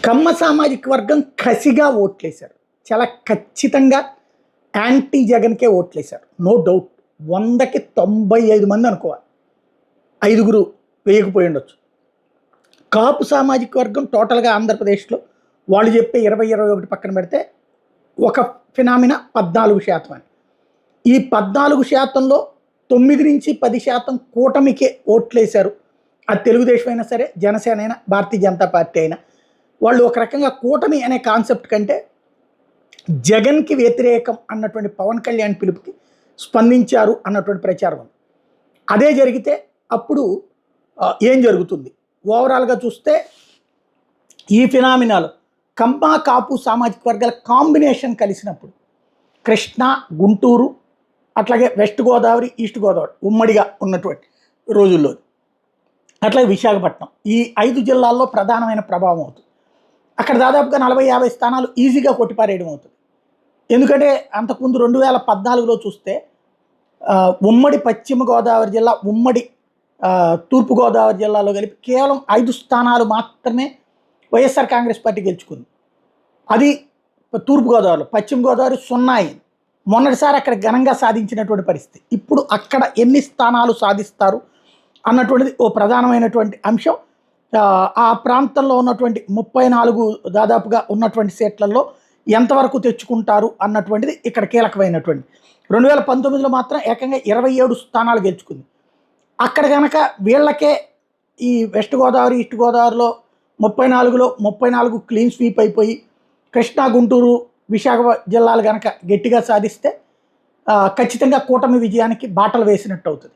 కమ్మ సామాజిక వర్గం కసిగా ఓట్లేశారు. చాలా ఖచ్చితంగా యాంటీ జగన్‌కే ఓట్లేశారు. No doubt. 100కి 95 మంది అనుకోవాలి. 5గురు వేయకపోయుండొచ్చు. కాపు సామాజిక వర్గం టోటల్‌గా ఆంధ్రప్రదేశ్‌లో వాళ్ళు చెప్పే 20, 21 పక్కన పెడితే ఒక ఫినామినా 14% అని. ఈ 14%లో 9-10% కూటమికే ఓట్లేశారు. అది తెలుగుదేశం అయినా సరే, జనసేన అయినా, భారతీయ జనతా పార్టీ అయినా. వాళ్ళు ఒక రకంగా కూటమి అనే కాన్సెప్ట్ కంటే జగన్‌కి వ్యతిరేకం అన్నటువంటి పవన్ కళ్యాణ్ పిలుపుకి స్పందించారు అన్నటువంటి ప్రచారం ఉంది. అదే జరిగితే అప్పుడు ఏం జరుగుతుంది? ఓవరాల్‌గా చూస్తే ఈ ఫినామినాలో కమ్మ, కాపు సామాజిక వర్గాల కాంబినేషన్ కలిసినప్పుడు కృష్ణా, గుంటూరు, అట్లాగే వెస్ట్ గోదావరి, ఈస్ట్ గోదావరి ఉమ్మడిగా ఉన్నటువంటి రోజుల్లో, అట్లాగే విశాఖపట్నం, ఈ 5 జిల్లాల్లో ప్రధానమైన ప్రభావం అవుతుంది. అక్కడ దాదాపుగా 40-50 స్థానాలు ఈజీగా కొట్టిపారేయడం అవుతుంది. ఎందుకంటే అంతకుముందు 2014లో చూస్తే ఉమ్మడి పశ్చిమ గోదావరి జిల్లా, ఉమ్మడి తూర్పుగోదావరి జిల్లాలో కలిపి కేవలం 5 స్థానాలు మాత్రమే వైఎస్ఆర్ కాంగ్రెస్ పార్టీ గెలుచుకుంది. అది తూర్పుగోదావరిలో. పశ్చిమ గోదావరి 0 అయింది. మొన్నటిసారి అక్కడ ఘనంగా సాధించినటువంటి పరిస్థితి. ఇప్పుడు అక్కడ ఎన్ని స్థానాలు సాధిస్తారు అన్నటువంటిది ఓ ప్రధానమైనటువంటి అంశం. ఆ ప్రాంతంలో ఉన్నటువంటి 34 దాదాపుగా ఉన్నటువంటి సీట్లలో ఎంతవరకు తెచ్చుకుంటారు అన్నటువంటిది ఇక్కడ కీలకమైనటువంటి. 2019లో మాత్రం ఏకంగా 27 స్థానాలు గెలుచుకుంది. అక్కడ కనుక వీళ్ళకే ఈ వెస్ట్ గోదావరి, ఈస్ట్ గోదావరిలో 34లో 34 క్లీన్ స్వీప్ అయిపోయి కృష్ణా, గుంటూరు, విశాఖ జిల్లాలు కనుక గట్టిగా సాధిస్తే ఖచ్చితంగా కూటమి విజయానికి బాటలు వేసినట్టు అవుతుంది.